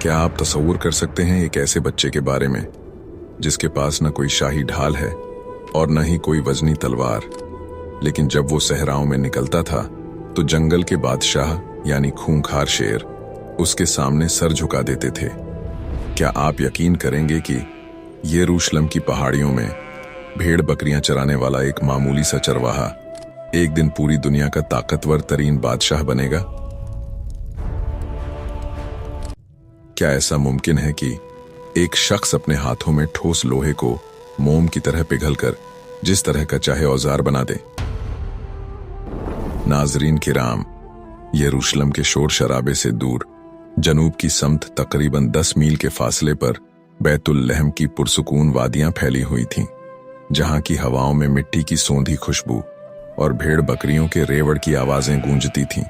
क्या आप तसव्वुर कर सकते हैं एक ऐसे बच्चे के बारे में जिसके पास न कोई शाही ढाल है और न ही कोई वजनी तलवार, लेकिन जब वो सहराओं में निकलता था तो जंगल के बादशाह यानी खूंखार शेर उसके सामने सर झुका देते थे। क्या आप यकीन करेंगे कि यरूशलेम की पहाड़ियों में भेड़ बकरियां चराने वाला एक मामूली सा चरवाहा एक दिन पूरी दुनिया का ताकतवर तरीन बादशाह बनेगा? क्या ऐसा मुमकिन है कि एक शख्स अपने हाथों में ठोस लोहे को मोम की तरह पिघलकर जिस तरह का चाहे औजार बना दे? नाजरीन किराम, यरूशलेम के शोर शराबे से दूर जनूब की समत तकरीबन 10 मील के फासले पर बैतुल लहम की पुरसुकून वादियां फैली हुई थीं, जहां की हवाओं में मिट्टी की सोंधी खुशबू और भेड़ बकरियों के रेवड़ की आवाजें गूंजती थीं।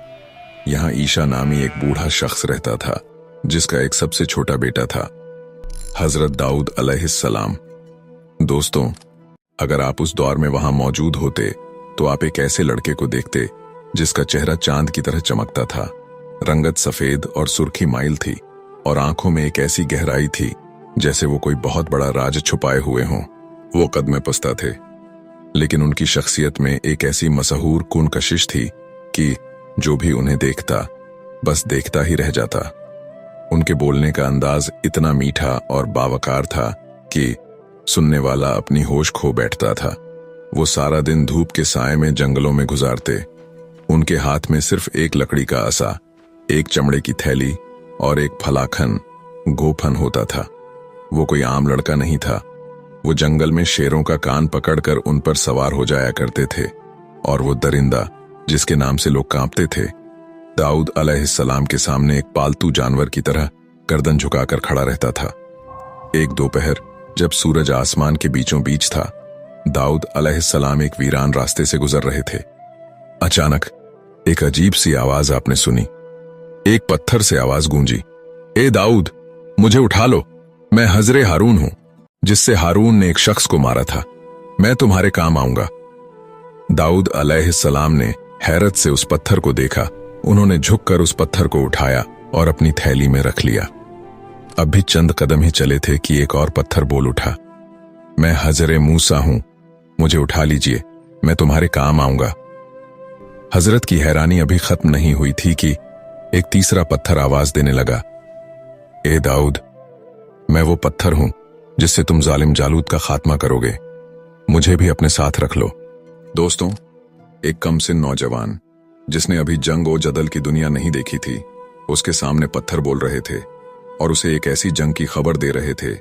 यहां ईशा नामी एक बूढ़ा शख्स रहता था जिसका एक सबसे छोटा बेटा था, हजरत दाऊद अलैहिस्सलाम। दोस्तों, अगर आप उस दौर में वहां मौजूद होते तो आप एक ऐसे लड़के को देखते जिसका चेहरा चांद की तरह चमकता था। रंगत सफेद और सुर्खी माइल थी और आंखों में एक ऐसी गहराई थी जैसे वो कोई बहुत बड़ा राज छुपाए हुए हों। वो कद में पस्ता थे, लेकिन उनकी शख्सियत में एक ऐसी मशहूर कुन कशिश थी कि जो भी उन्हें देखता बस देखता ही रह जाता। उनके बोलने का अंदाज इतना मीठा और बावकार था कि सुनने वाला अपनी होश खो बैठता था। वो सारा दिन धूप के साए में जंगलों में गुजारते। उनके हाथ में सिर्फ एक लकड़ी का असा, एक चमड़े की थैली और एक फलाखन गोफन होता था। वो कोई आम लड़का नहीं था। वो जंगल में शेरों का कान पकड़कर उन पर सवार हो जाया करते थे, और वो दरिंदा जिसके नाम से लोग कांपते थे दाऊद अलैहिस्सलाम के सामने एक पालतू जानवर की तरह गर्दन झुकाकर खड़ा रहता था। एक दोपहर जब सूरज आसमान के बीचों बीच था, दाऊद अलैहिस्सलाम एक वीरान रास्ते से गुजर रहे थे। अचानक एक अजीब सी आवाज आपने सुनी। एक पत्थर से आवाज गूंजी, ए दाऊद, मुझे उठा लो, मैं हजरे हारून हूं, जिससे हारून ने एक शख्स को मारा था। मैं तुम्हारे काम आऊंगा। दाऊद अलैहिस्सलाम ने हैरत से उस पत्थर को देखा। उन्होंने झुककर उस पत्थर को उठाया और अपनी थैली में रख लिया। अब भी चंद कदम ही चले थे कि एक और पत्थर बोल उठा, मैं हजरे मूसा हूं, मुझे उठा लीजिए, मैं तुम्हारे काम आऊंगा। हजरत की हैरानी अभी खत्म नहीं हुई थी कि एक तीसरा पत्थर आवाज देने लगा, ए दाऊद, मैं वो पत्थर हूं जिससे तुम जालिम जालूत का खात्मा करोगे, मुझे भी अपने साथ रख लो। दोस्तों, एक कमसिन नौजवान जिसने अभी जंग और जदल की दुनिया नहीं देखी थी, उसके सामने पत्थर बोल रहे थे और उसे एक ऐसी जंग की खबर दे रहे थे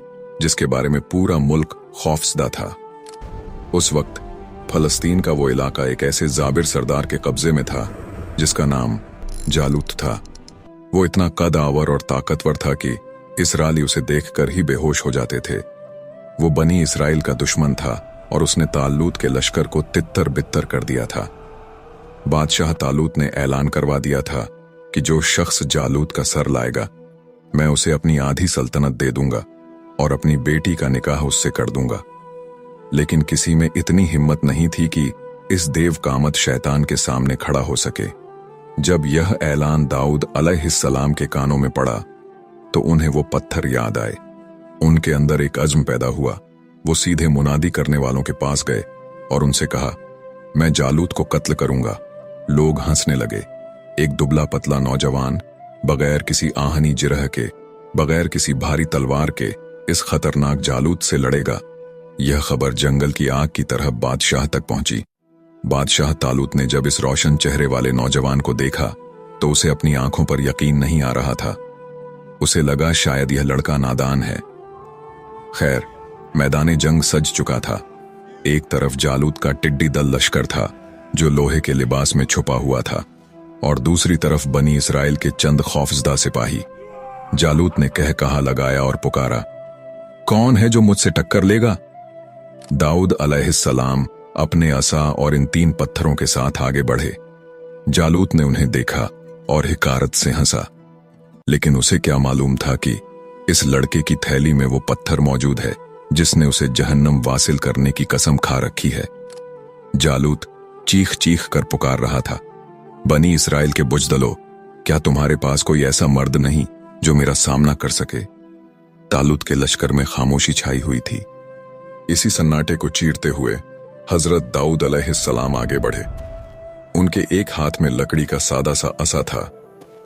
जिसके बारे में पूरा मुल्क खौफजदा था। उस वक्त फलस्तीन का वो इलाका एक ऐसे जाबिर सरदार के कब्जे में था जिसका नाम जालूत था। वो इतना कद आवर और ताकतवर था कि इसराइली उसे देखकर ही बेहोश हो जाते थे। वो बनी इसराइल का दुश्मन था और उसने तालूत के लश्कर को तित्तर बित्तर कर दिया था। बादशाह तालूत ने ऐलान करवा दिया था कि जो शख्स जालूत का सर लाएगा, मैं उसे अपनी आधी सल्तनत दे दूंगा और अपनी बेटी का निकाह उससे कर दूंगा। लेकिन किसी में इतनी हिम्मत नहीं थी कि इस देव कामत शैतान के सामने खड़ा हो सके। जब यह ऐलान दाऊद अलैहिस्सलाम के कानों में पड़ा तो उन्हें वो पत्थर याद आए। उनके अंदर एक अज़्म पैदा हुआ। वो सीधे मुनादी करने वालों के पास गए और उनसे कहा, मैं जालूत को कत्ल करूंगा। लोग हंसने लगे। एक दुबला पतला नौजवान बगैर किसी आहनी जिरह के, बगैर किसी भारी तलवार के इस खतरनाक जालूत से लड़ेगा। यह खबर जंगल की आग की तरह बादशाह तक पहुंची। बादशाह तालूत ने जब इस रोशन चेहरे वाले नौजवान को देखा तो उसे अपनी आंखों पर यकीन नहीं आ रहा था। उसे लगा शायद यह लड़का नादान है। खैर, मैदान जंग सज चुका था। एक तरफ जालूत का टिड्डी दल लश्कर था जो लोहे के लिबास में छुपा हुआ था, और दूसरी तरफ बनी इसराइल के चंद खौफजदा सिपाही। जालूत ने कह कहा लगाया और पुकारा, कौन है जो मुझसे टक्कर लेगा? दाऊद अलैहिस्सलाम अपने असा और इन 3 पत्थरों के साथ आगे बढ़े। जालूत ने उन्हें देखा और हिकारत से हंसा, लेकिन उसे क्या मालूम था कि इस लड़के की थैली में वो पत्थर मौजूद है जिसने उसे जहन्नम वासिल करने की कसम खा रखी है। जालूत चीख चीख कर पुकार रहा था, बनी इसराइल के बुजदलो, क्या तुम्हारे पास कोई ऐसा मर्द नहीं जो मेरा सामना कर सके। तालुत के लश्कर में खामोशी छाई हुई थी। इसी सन्नाटे को चीरते हुए हजरत दाऊद अलैहिस्सलाम आगे बढ़े। उनके एक हाथ में लकड़ी का सादा सा असा था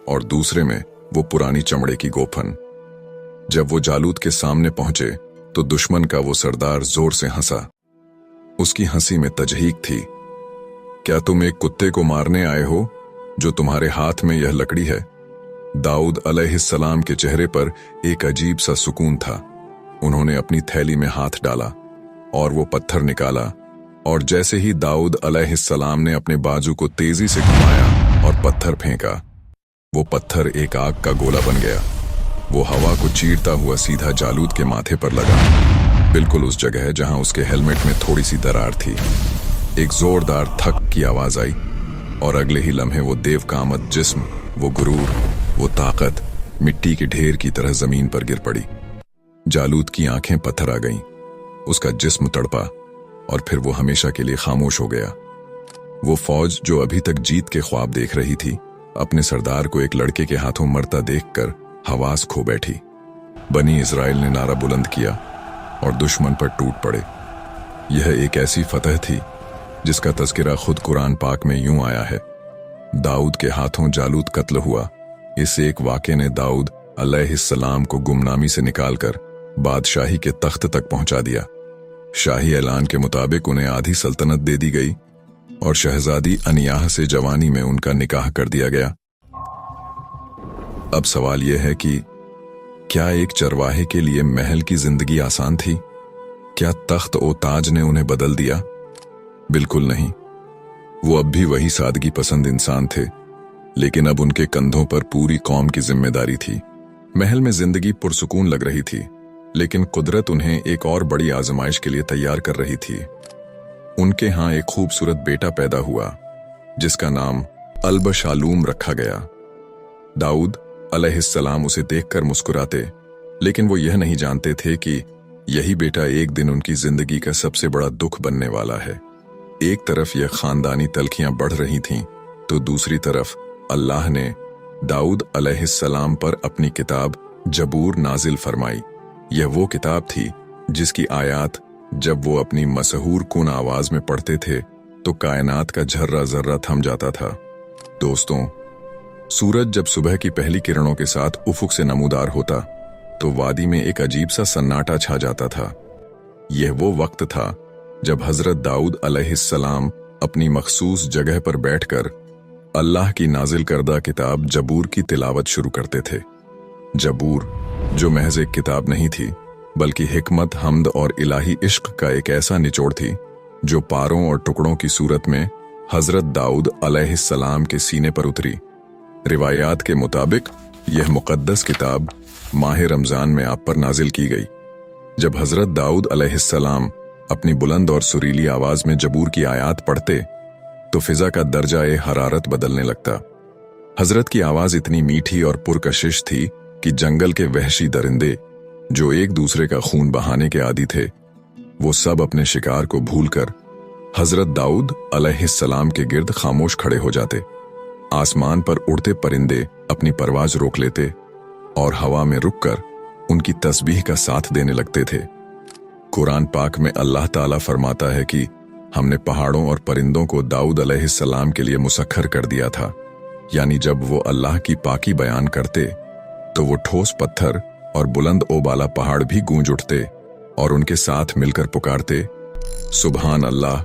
और दूसरे में वो पुरानी चमड़े की गोफन। जब वो जालूत के सामने पहुंचे तो दुश्मन का वो सरदार जोर से हंसा। उसकी हंसी में तजहीक थी। क्या तुम एक कुत्ते को मारने आए हो जो तुम्हारे हाथ में यह लकड़ी है? दाऊद अलैहिस्सलाम के चेहरे पर एक अजीब सा सुकून था। उन्होंने अपनी थैली में हाथ डाला और वो पत्थर निकाला, और जैसे ही दाऊद अलैहिस्सलाम ने अपने बाजू को तेजी से घुमाया और पत्थर फेंका, वो पत्थर एक आग का गोला बन गया। वो हवा को चीरता हुआ सीधा जालूत के माथे पर लगा, बिल्कुल उस जगह जहां उसके हेलमेट में थोड़ी सी दरार थी। एक जोरदार थक की आवाज आई और अगले ही लम्हे वो देव का आमद जिस्म, वो गुरूर, वो ताकत मिट्टी के ढेर की तरह जमीन पर गिर पड़ी। जालूत की आंखें पत्थर आ गईं, उसका जिस्म तड़पा और फिर वो हमेशा के लिए खामोश हो गया। वो फौज जो अभी तक जीत के ख्वाब देख रही थी, अपने सरदार को एक लड़के के हाथों मरता देखकर हवास खो बैठी। बनी इस्राइल ने नारा बुलंद किया और दुश्मन पर टूट पड़े। यह एक ऐसी फतह थी जिसका तज़किरा खुद कुरान पाक में यूं आया है, दाऊद के हाथों जालूत कत्ल हुआ। इस एक वाक़े ने दाऊद अलैहिस्सलाम को गुमनामी से निकालकर बादशाही के तख्त तक पहुंचा दिया। शाही ऐलान के मुताबिक उन्हें आधी सल्तनत दे दी गई और शहजादी अनियाह से जवानी में उनका निकाह कर दिया गया। अब सवाल यह है कि क्या एक चरवाहे के लिए महल की जिंदगी आसान थी? क्या तख्त ओ ताज ने उन्हें बदल दिया? बिल्कुल नहीं। वो अब भी वही सादगी पसंद इंसान थे, लेकिन अब उनके कंधों पर पूरी कौम की जिम्मेदारी थी। महल में जिंदगी पुरसुकून लग रही थी, लेकिन कुदरत उन्हें एक और बड़ी आजमाइश के लिए तैयार कर रही थी। उनके यहाँ एक खूबसूरत बेटा पैदा हुआ जिसका नाम अल-बशालूम रखा गया। दाऊद अलैहिस्सलाम उसे देखकर मुस्कुराते, लेकिन वो यह नहीं जानते थे कि यही बेटा एक दिन उनकी जिंदगी का सबसे बड़ा दुख बनने वाला है। एक तरफ यह खानदानी तलखियां बढ़ रही थीं, तो दूसरी तरफ अल्लाह ने दाऊद अलैहिस्सलाम पर अपनी किताब जबूर नाजिल फरमाई। यह वो किताब थी जिसकी आयात जब वो अपनी मशहूर कुन आवाज में पढ़ते थे तो कायनात का झर्रा जर्रा थम जाता था। दोस्तों, सूरज जब सुबह की पहली किरणों के साथ उफुक से नमूदार होता तो वादी में एक अजीब सा सन्नाटा छा जाता था। यह वो वक्त था जब हजरत दाऊद अलैहिस्सलाम अपनी मखसूस जगह पर बैठकर अल्लाह की नाजिल करदा किताब जबूर की तिलावत शुरू करते थे। जबूर जो महज एक किताब नहीं थी, बल्कि हिकमत, हमद और इलाही इश्क का एक ऐसा निचोड़ थी जो पारों और टुकड़ों की सूरत में हजरत दाऊद अलैहिस्सलाम के सीने पर उतरी। रिवायात के मुताबिक यह मुकद्दस किताब माह रमजान में आप पर नाजिल की गई। जब हजरत दाऊद अलैहिस्सलाम अपनी बुलंद और सुरीली आवाज में जबूर की आयात पढ़ते तो फिजा का दर्जा ए हरारत बदलने लगता। हजरत की आवाज इतनी मीठी और पुरकशिश थी कि जंगल के वहशी दरिंदे जो एक दूसरे का खून बहाने के आदी थे, वो सब अपने शिकार को भूलकर हजरत दाऊद अलैहिस्सलाम के गिर्द खामोश खड़े हो जाते। आसमान पर उड़ते परिंदे अपनी परवाज रोक लेते और हवा में रुककर उनकी तस्बीह का साथ देने लगते थे। कुरान पाक में अल्लाह ताला फरमाता है कि हमने पहाड़ों और परिंदों को दाऊद अलैहिस्सलाम के लिए मुसख्खर कर दिया था, यानी जब वो अल्लाह की पाकी बयान करते तो वो ठोस पत्थर और बुलंद ओबाला पहाड़ भी गूंज उठते और उनके साथ मिलकर पुकारते, सुभान अल्लाह।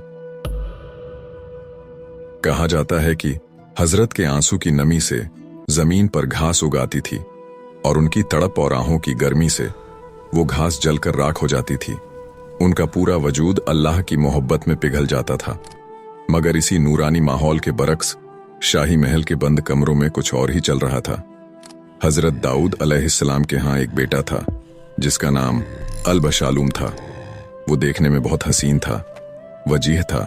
कहा जाता है कि हजरत के आंसू की नमी से जमीन पर घास उगाती थी और उनकी तड़प और आहों की गर्मी से वो घास जलकर राख हो जाती थी। उनका पूरा वजूद अल्लाह की मोहब्बत में पिघल जाता था। मगर इसी नूरानी माहौल के बरक्स शाही महल के बंद कमरों में कुछ और ही चल रहा था। हजरत दाऊद अलैहिस्सलाम के यहाँ एक बेटा था जिसका नाम अल-बशालूम था। वो देखने में बहुत हसीन था, वजीह था,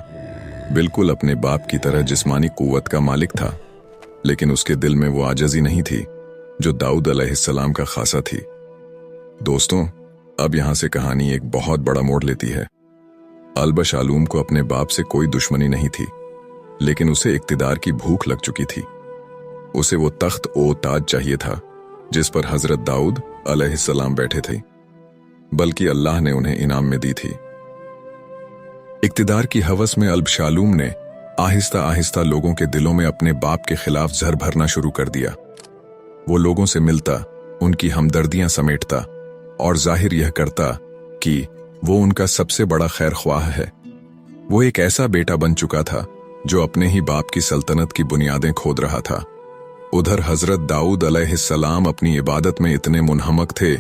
बिल्कुल अपने बाप की तरह जिस्मानी कुव्वत का मालिक था, लेकिन उसके दिल में वो आजज़ी नहीं थी जो दाऊद अलैहिस्सलाम का खासा थी। दोस्तों, अब यहां से कहानी एक बहुत बड़ा मोड़ लेती है। अल-बशालूम को अपने बाप से कोई दुश्मनी नहीं थी, लेकिन उसे इक्तिदार की भूख लग चुकी थी। उसे वो तख्त ओ ताज चाहिए था जिस पर हजरत दाऊद अलैहिस्सलाम बैठे थे, बल्कि अल्लाह ने उन्हें इनाम में दी थी। इक्तिदार की हवस में अल्बशालूम ने आहिस्ता आहिस्ता लोगों के दिलों में अपने बाप के खिलाफ जहर भरना शुरू कर दिया। वो लोगों से मिलता, उनकी हमदर्दियां समेटता और जाहिर यह करता कि वो उनका सबसे बड़ा खैर ख्वाह है। वो एक ऐसा बेटा बन चुका था जो अपने ही बाप की सल्तनत की बुनियादें खोद रहा था। उधर हजरत दाऊद अलैहिस्सलाम अपनी इबादत में इतने मुनहमक थे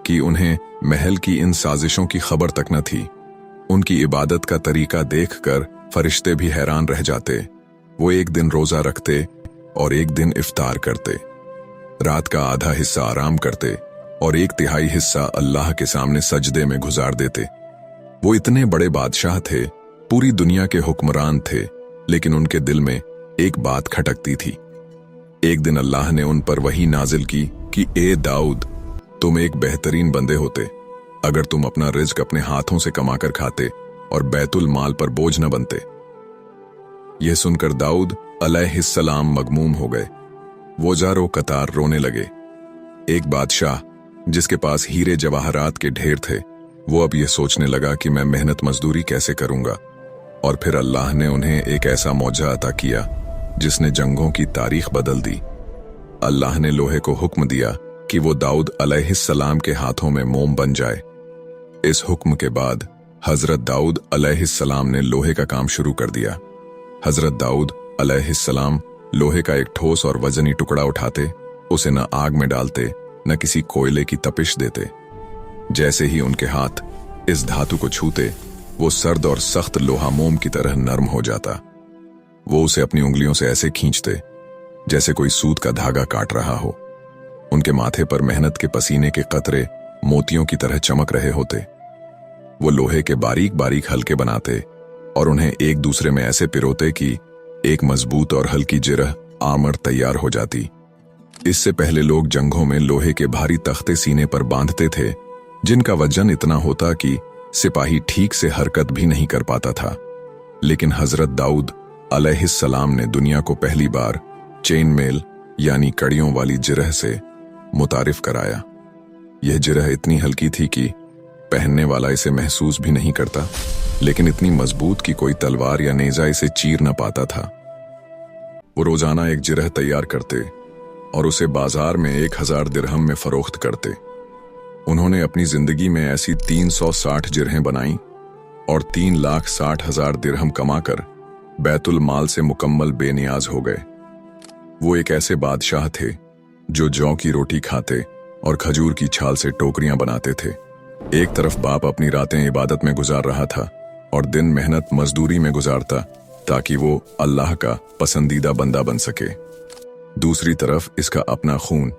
कि उन्हें महल की इन साजिशों की खबर तक न थी। उनकी इबादत का तरीका देखकर फरिश्ते भी हैरान रह जाते। वो एक दिन रोजा रखते और एक दिन इफ्तार करते, रात का आधा हिस्सा आराम करते और एक तिहाई हिस्सा अल्लाह के सामने सजदे में गुजार देते। वो इतने बड़े बादशाह थे, पूरी दुनिया के हुक्मरान थे, लेकिन उनके दिल में एक बात खटकती थी। एक दिन अल्लाह ने उन पर वही नाजिल की कि ए दाऊद, तुम एक बेहतरीन बंदे होते अगर तुम अपना रिज्क अपने हाथों से कमाकर खाते और बैतुल माल पर बोझ न बनते। यह सुनकर दाऊद अलैहिस्सलाम मगमूम हो गए। वो जारो कतार रोने लगे। एक बादशाह जिसके पास हीरे जवाहरात के ढेर थे, वो अब यह सोचने लगा कि मैं मेहनत मजदूरी कैसे करूंगा। और फिर अल्लाह ने उन्हें एक ऐसा मौजा अता किया जिसने जंगों की तारीख बदल दी। अल्लाह ने लोहे को हुक्म दिया कि वो दाऊद अलैहिस्सलाम के हाथों में मोम बन जाए। इस हुक्म के बाद हजरत दाऊद अलैहिस्सलाम ने लोहे का काम शुरू कर दिया। हजरत दाऊद अलैहिस्सलाम लोहे का एक ठोस और वजनी टुकड़ा उठाते, उसे न आग में डालते न किसी कोयले की तपिश देते। जैसे ही उनके हाथ इस धातु को छूते, वो सर्द और सख्त लोहा मोम की तरह नरम हो जाता। वो उसे अपनी उंगलियों से ऐसे खींचते जैसे कोई सूत का धागा काट रहा हो। उनके माथे पर मेहनत के पसीने के कतरे मोतियों की तरह चमक रहे होते। वो लोहे के बारीक बारीक हल्के बनाते और उन्हें एक दूसरे में ऐसे पिरोते कि एक मजबूत और हल्की जिरह आर्मर तैयार हो जाती। इससे पहले लोग जंगों में लोहे के भारी तख्ते सीने पर बांधते थे, जिनका वजन इतना होता कि सिपाही ठीक से हरकत भी नहीं कर पाता था। लेकिन हजरत दाऊद अलैहिस्सलाम ने दुनिया को पहली बार चेन मेल यानी कड़ियों वाली जिरह से मुतारिफ कराया। यह जिरह इतनी हल्की थी कि पहनने वाला इसे महसूस भी नहीं करता, लेकिन इतनी मजबूत कि कोई तलवार या नेजा इसे चीर न पाता था। वो रोजाना एक जिरह तैयार करते और उसे बाजार में 1000 दिरहम में फरोख्त करते। उन्होंने अपनी जिंदगी में ऐसी 360 जिरहें बनाई और 3,60,000 दिरहम कमाकर बैतुल माल से मुकम्मल बेनियाज हो गए। वो एक ऐसे बादशाह थे जो जौ की रोटी खाते और खजूर की छाल से टोकरियां बनाते थे। एक तरफ बाप अपनी रातें इबादत में गुजार रहा था और दिन मेहनत मजदूरी में गुजारता ताकि वो अल्लाह का पसंदीदा बंदा बन सके। दूसरी तरफ इसका अपना खून,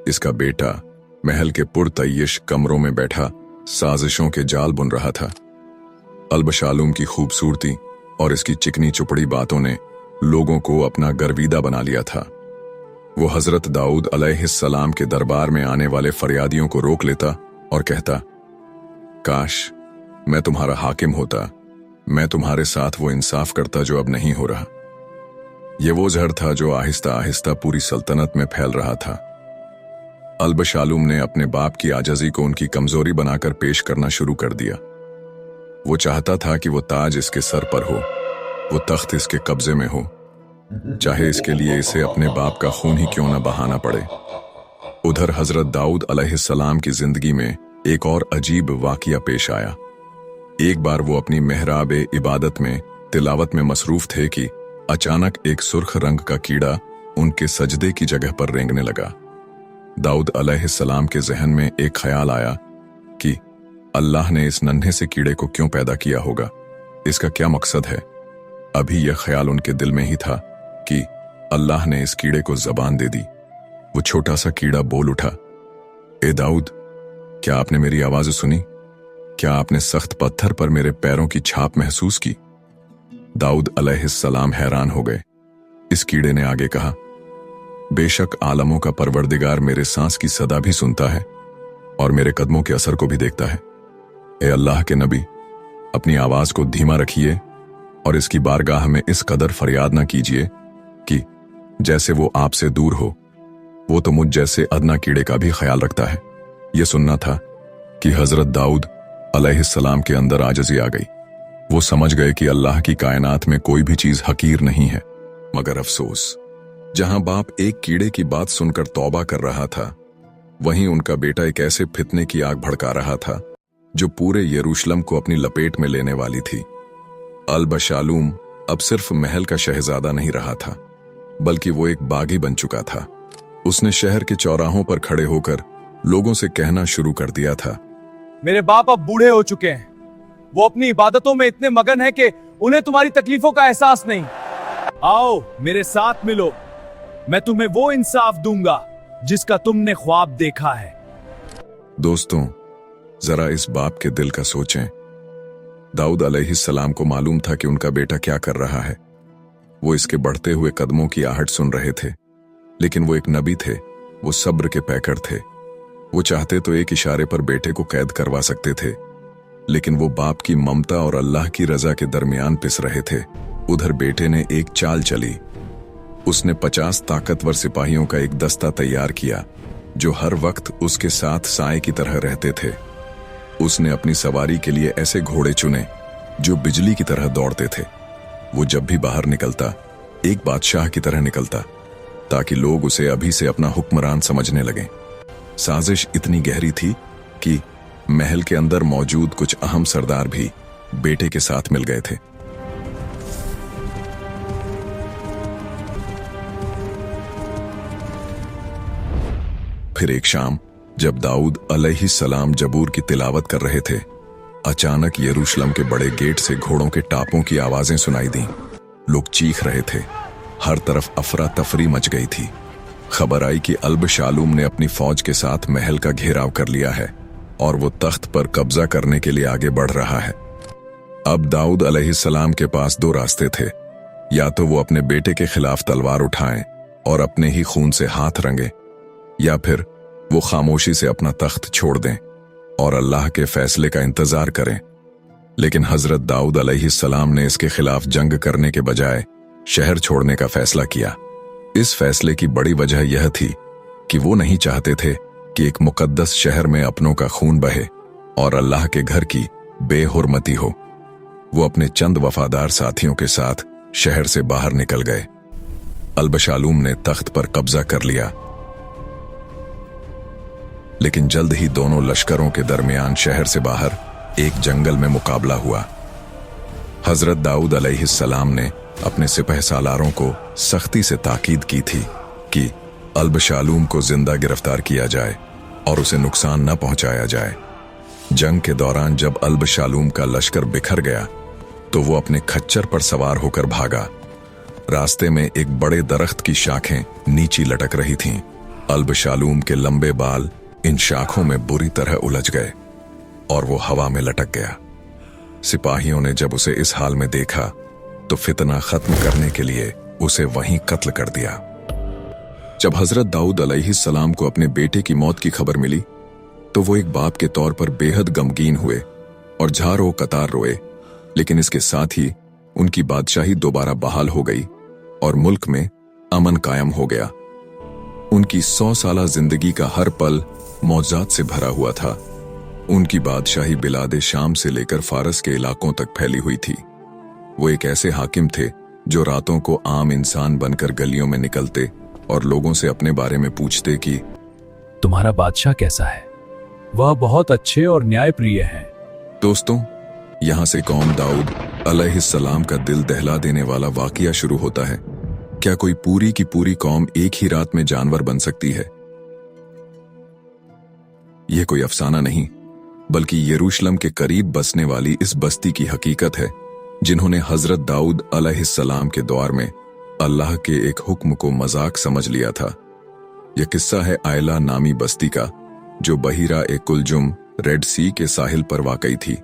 इसका बेटा महल के पुरतय्यश कमरों में बैठा साजिशों के जाल बुन रहा था। अल्बशालूम की खूबसूरती और इसकी चिकनी चुपड़ी बातों ने लोगों को अपना गर्विदा बना लिया था। वो हजरत दाऊद अलैहिस्सलाम के दरबार में आने वाले फरियादियों को रोक लेता और कहता, काश मैं तुम्हारा हाकिम होता, मैं तुम्हारे साथ वो इंसाफ करता जो अब नहीं हो रहा। ये वो जहर था जो आहिस्ता आहिस्ता पूरी सल्तनत में फैल रहा था। अल्बशालूम ने अपने बाप की आजजी को उनकी कमजोरी बनाकर पेश करना शुरू कर दिया। वो चाहता था कि वो ताज इसके सर पर हो, वो तख्त इसके कब्जे में हो, चाहे इसके लिए इसे अपने बाप का खून ही क्यों न बहाना पड़े। उधर हजरत दाऊद अलैहिस्सलाम की जिंदगी में एक और अजीब वाकया पेश आया। एक बार वो अपनी मेहराब इबादत में तिलावत में मसरूफ थे कि अचानक एक सुर्ख रंग का कीड़ा उनके सजदे की जगह पर रेंगने लगा। दाऊद अलैहिस्सलाम के जहन में एक ख्याल आया कि अल्लाह ने इस नन्हे से कीड़े को क्यों पैदा किया होगा, इसका क्या मकसद है। अभी यह ख्याल उनके दिल में ही था कि अल्लाह ने इस कीड़े को जबान दे दी। वो छोटा सा कीड़ा बोल उठा, ए दाऊद, क्या आपने मेरी आवाज सुनी? क्या आपने सख्त पत्थर पर मेरे पैरों की छाप महसूस की? दाऊद अलैहिस्सलाम हैरान हो गए। इस कीड़े ने आगे कहा, बेशक आलमों का परवरदिगार मेरे सांस की सदा भी सुनता है और मेरे कदमों के असर को भी देखता है। ए अल्लाह के नबी, अपनी आवाज को धीमा रखिए और इसकी बारगाह में इस कदर फरियाद ना कीजिए कि जैसे वो आपसे दूर हो। वो तो मुझ जैसे अदना कीड़े का भी ख्याल रखता है। ये सुनना था कि हजरत दाऊद अलैहिस्सलाम के अंदर आजिज़ी आ गई। वो समझ गए कि अल्लाह की कायनात में कोई भी चीज हकीर नहीं है। मगर अफसोस, जहां बाप एक कीड़े की बात सुनकर तौबा कर रहा था, वहीं उनका बेटा एक ऐसे फितने की आग भड़का रहा था जो पूरे यरूशलेम को अपनी लपेट में लेने वाली थी। अल-बशालूम अब सिर्फ महल का शहजादा नहीं रहा था, बल्कि वो एक बागी बन चुका था। उसने शहर के चौराहों पर खड़े होकर लोगों से कहना शुरू कर दिया था, मेरे बाप अब बूढ़े हो चुके हैं, वो अपनी इबादतों में इतने मगन हैं कि उन्हें तुम्हारी तकलीफों का एहसास नहीं। आओ मेरे साथ मिलो, मैं तुम्हें वो इंसाफ दूंगा जिसका तुमने ख्वाब देखा है। दोस्तों, जरा इस बाप के दिल का सोचें। दाऊद अलैहिस्सलाम को मालूम था कि उनका बेटा क्या कर रहा है। वो इसके बढ़ते हुए कदमों की आहट सुन रहे थे, लेकिन वो एक नबी थे, वो सब्र के पैकड़ थे। वो चाहते तो एक इशारे पर बेटे को कैद करवा सकते थे, लेकिन वो बाप की ममता और अल्लाह की रजा के दरमियान पिस रहे थे। उधर बेटे ने एक चाल चली। उसने 50 ताकतवर सिपाहियों का एक दस्ता तैयार किया जो हर वक्त उसके साथ साए की तरह रहते थे। उसने अपनी सवारी के लिए ऐसे घोड़े चुने जो बिजली की तरह दौड़ते थे। वो जब भी बाहर निकलता एक बादशाह की तरह निकलता, ताकि लोग उसे अभी से अपना हुक्मरान समझने लगें। साजिश इतनी गहरी थी कि महल के अंदर मौजूद कुछ अहम सरदार भी बेटे के साथ मिल गए थे। फिर एक शाम जब दाऊद अलैहिस्सलाम जबूर की तिलावत कर रहे थे, अचानक यरूशलेम के बड़े गेट से घोड़ों के टापों की आवाजें सुनाई दी। लोग चीख रहे थे, हर तरफ अफरा तफरी मच गई थी। खबर आई कि अल-बशालूम ने अपनी फौज के साथ महल का घेराव कर लिया है और वो तख्त पर कब्जा करने के लिए आगे बढ़ रहा है। अब दाऊद अलैहिस्सलाम के पास दो रास्ते थे, या तो वो अपने बेटे के खिलाफ तलवार उठाएं और अपने ही खून से हाथ रंगे, या फिर वो खामोशी से अपना तख्त छोड़ दें और अल्लाह के फैसले का इंतजार करें। लेकिन हजरत दाऊद अलैहिस्सलाम ने इसके खिलाफ जंग करने के बजाय शहर छोड़ने का फैसला किया। इस फैसले की बड़ी वजह यह थी कि वो नहीं चाहते थे कि एक मुकद्दस शहर में अपनों का खून बहे और अल्लाह के घर की बेहुरमती हो। वो अपने चंद वफादार साथियों के साथ शहर से बाहर निकल गए। अल-बशालूम ने तख्त पर कब्जा कर लिया, लेकिन जल्द ही दोनों लश्करों के दरमियान शहर से बाहर एक जंगल में मुकाबला हुआ। हजरत दाऊद अलैहिस्सलाम ने अपने सिपह सालारों को सख्ती से ताकीद की थी कि अल-बशालूम को जिंदा गिरफ्तार किया जाए और उसे नुकसान न पहुंचाया जाए। जंग के दौरान जब अल-बशालूम का लश्कर बिखर गया तो वो अपने खच्चर पर सवार होकर भागा। रास्ते में एक बड़े दरख्त की शाखें नीची लटक रही थीं। अल-बशालूम के लंबे बाल इन शाखों में बुरी तरह उलझ गए और वो हवा में लटक गया। सिपाहियों ने जब उसे इस हाल में देखा तो फितना खत्म करने के लिए उसे वहीं कत्ल कर दिया। जब हजरत दाऊद अलैहिस्सलाम को अपने बेटे की मौत की खबर मिली तो वो एक बाप के तौर पर बेहद गमगीन हुए और झारो कतार रोए। लेकिन इसके साथ ही उनकी बादशाही दोबारा बहाल हो गई और मुल्क में अमन कायम हो गया। उनकी 100 साला जिंदगी का हर पल मौजात से भरा हुआ था। उनकी बादशाही बिलादे शाम से लेकर फारस के इलाकों तक फैली हुई थी। वो एक ऐसे हाकिम थे जो रातों को आम इंसान बनकर गलियों में निकलते और लोगों से अपने बारे में पूछते कि तुम्हारा बादशाह कैसा है? वह बहुत अच्छे और न्यायप्रिय हैं। दोस्तों, यहां से कौम दाऊद अलैहिस्सलाम का दिल दहला देने वाला वाकया शुरू होता है। क्या कोई पूरी की पूरी कौम एक ही रात में जानवर बन सकती है? यह कोई अफसाना नहीं, बल्कि यरूशलेम के करीब बसने वाली इस बस्ती की हकीकत है, जिन्होंने हजरत दाऊद अलैहिस्सलाम के दौर में अल्लाह के एक हुक्म को मजाक समझ लिया था। यह किस्सा है आयला नामी बस्ती का, जो बहिरा ए कुलजुम रेड सी के साहिल पर वाकई थी।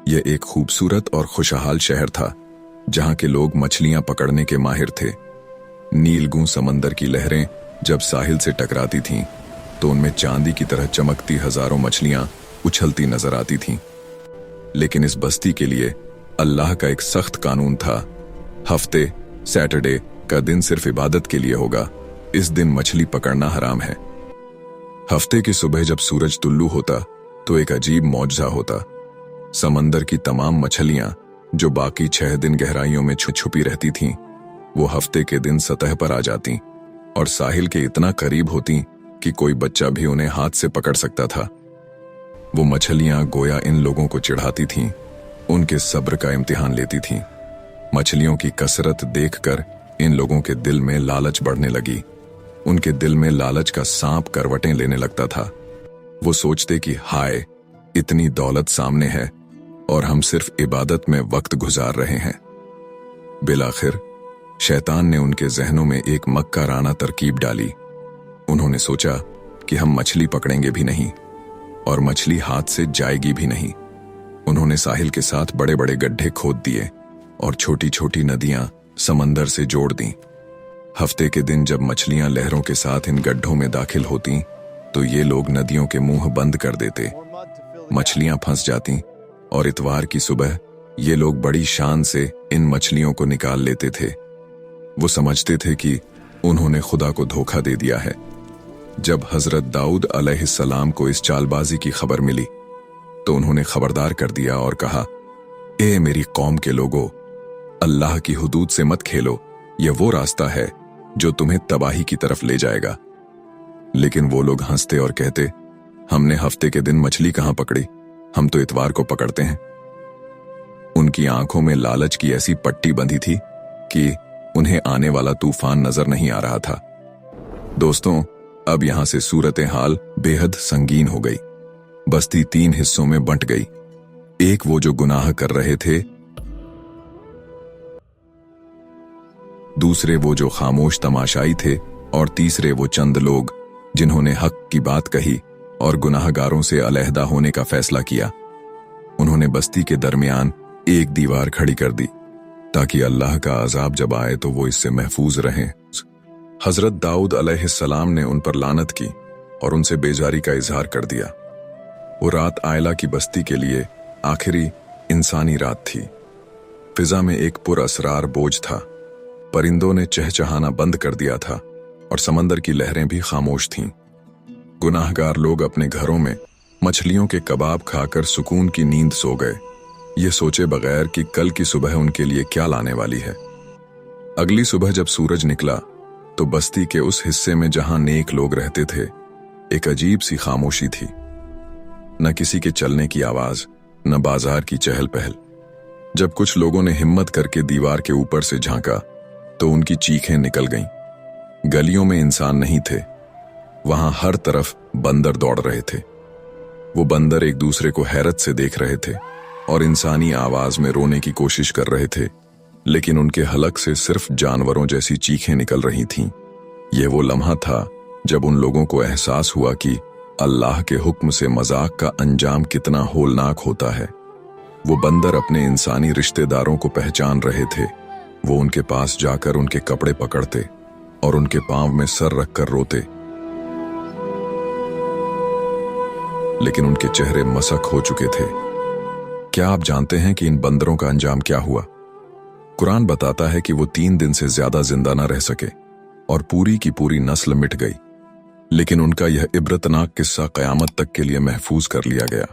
यह एक खूबसूरत और खुशहाल शहर था जहां के लोग मछलियां पकड़ने के माहिर थे। नीलगू समंदर की लहरें जब साहिल से टकराती थीं तो उनमें चांदी की तरह चमकती हजारों मछलियां उछलती नजर आती थीं। लेकिन इस बस्ती के लिए अल्लाह का एक सख्त कानून था। हफ्ते सैटरडे का दिन सिर्फ इबादत के लिए होगा, इस दिन मछली पकड़ना हराम है। हफ्ते की सुबह जब सूरज तुल्लू होता तो एक अजीब मौजज़ा होता। समंदर की तमाम मछलियां जो बाकी 6 दिन गहराइयों में छुपी रहती थीं, वो हफ्ते के दिन सतह पर आ जाती और साहिल के इतना करीब होती कि कोई बच्चा भी उन्हें हाथ से पकड़ सकता था। वो मछलियां गोया इन लोगों को चिढ़ाती थीं, उनके सब्र का इम्तिहान लेती थीं। मछलियों की कसरत देखकर इन लोगों के दिल में लालच बढ़ने लगी। उनके दिल में लालच का सांप करवटें लेने लगता था। वो सोचते कि हाय, इतनी दौलत सामने है और हम सिर्फ इबादत में वक्त गुजार रहे हैं। बिलाखिर शैतान ने उनके जहनों में एक मक्काराना तरकीब डाली। उन्होंने सोचा कि हम मछली पकड़ेंगे भी नहीं और मछली हाथ से जाएगी भी नहीं। उन्होंने साहिल के साथ बड़े बड़े गड्ढे खोद दिए और छोटी छोटी नदियां समंदर से जोड़ दी। हफ्ते के दिन जब मछलियां लहरों के साथ इन गड्ढों में दाखिल होती तो ये लोग नदियों के मुंह बंद कर देते। मछलियां फंस जाती और इतवार की सुबह ये लोग बड़ी शान से इन मछलियों को निकाल लेते थे। वो समझते थे कि उन्होंने खुदा को धोखा दे दिया है। जब हजरत दाऊद अलैहिस्सलाम को इस चालबाजी की खबर मिली तो उन्होंने खबरदार कर दिया और कहा, ए मेरी कौम के लोगों, अल्लाह की हुदूद से मत खेलो, यह वो रास्ता है जो तुम्हें तबाही की तरफ ले जाएगा। लेकिन वो लोग हंसते और कहते, हमने हफ्ते के दिन मछली कहां पकड़ी, हम तो इतवार को पकड़ते हैं। उनकी आंखों में लालच की ऐसी पट्टी बंधी थी कि उन्हें आने वाला तूफान नजर नहीं आ रहा था। दोस्तों, अब यहां से सूरत हाल बेहद संगीन हो गई। बस्ती 3 हिस्सों में बंट गई। एक वो जो गुनाह कर रहे थे, दूसरे वो जो खामोश तमाशाई थे और तीसरे वो चंद लोग जिन्होंने हक की बात कही और गुनाहगारों से अलहदा होने का फैसला किया। उन्होंने बस्ती के दरमियान एक दीवार खड़ी कर दी ताकि अल्लाह का अजाब जब आए तो वो इससे महफूज रहें। हजरत दाऊद अलैहिस्सलाम ने उन पर लानत की और उनसे बेजारी का इजहार कर दिया। वो रात आयला की बस्ती के लिए आखिरी इंसानी रात थी। फिजा में एक पुरअसरार बोझ था। परिंदों ने चहचहाना बंद कर दिया था और समंदर की लहरें भी खामोश थीं। गुनाहगार लोग अपने घरों में मछलियों के कबाब खाकर सुकून की नींद सो गए, ये सोचे बगैर कि कल की सुबह उनके लिए क्या लाने वाली है। अगली सुबह जब सूरज निकला तो बस्ती के उस हिस्से में जहां नेक लोग रहते थे, एक अजीब सी खामोशी थी। न किसी के चलने की आवाज, न बाजार की चहल पहल। जब कुछ लोगों ने हिम्मत करके दीवार के ऊपर से झांका तो उनकी चीखें निकल गईं। गलियों में इंसान नहीं थे, वहां हर तरफ बंदर दौड़ रहे थे। वो बंदर एक दूसरे को हैरत से देख रहे थे और इंसानी आवाज में रोने की कोशिश कर रहे थे, लेकिन उनके हलक से सिर्फ जानवरों जैसी चीखें निकल रही थीं। यह वो लम्हा था जब उन लोगों को एहसास हुआ कि अल्लाह के हुक्म से मजाक का अंजाम कितना होलनाक होता है। वो बंदर अपने इंसानी रिश्तेदारों को पहचान रहे थे। वो उनके पास जाकर उनके कपड़े पकड़ते और उनके पांव में सर रखकर रोते, लेकिन उनके चेहरे मसक हो चुके थे। क्या आप जानते हैं कि इन बंदरों का अंजाम क्या हुआ? कुरान बताता है कि वो 3 दिन से ज्यादा जिंदा न रह सके और पूरी की पूरी नस्ल मिट गई, लेकिन उनका यह इबरतनाक किस्सा कयामत तक के लिए महफूज कर लिया गया।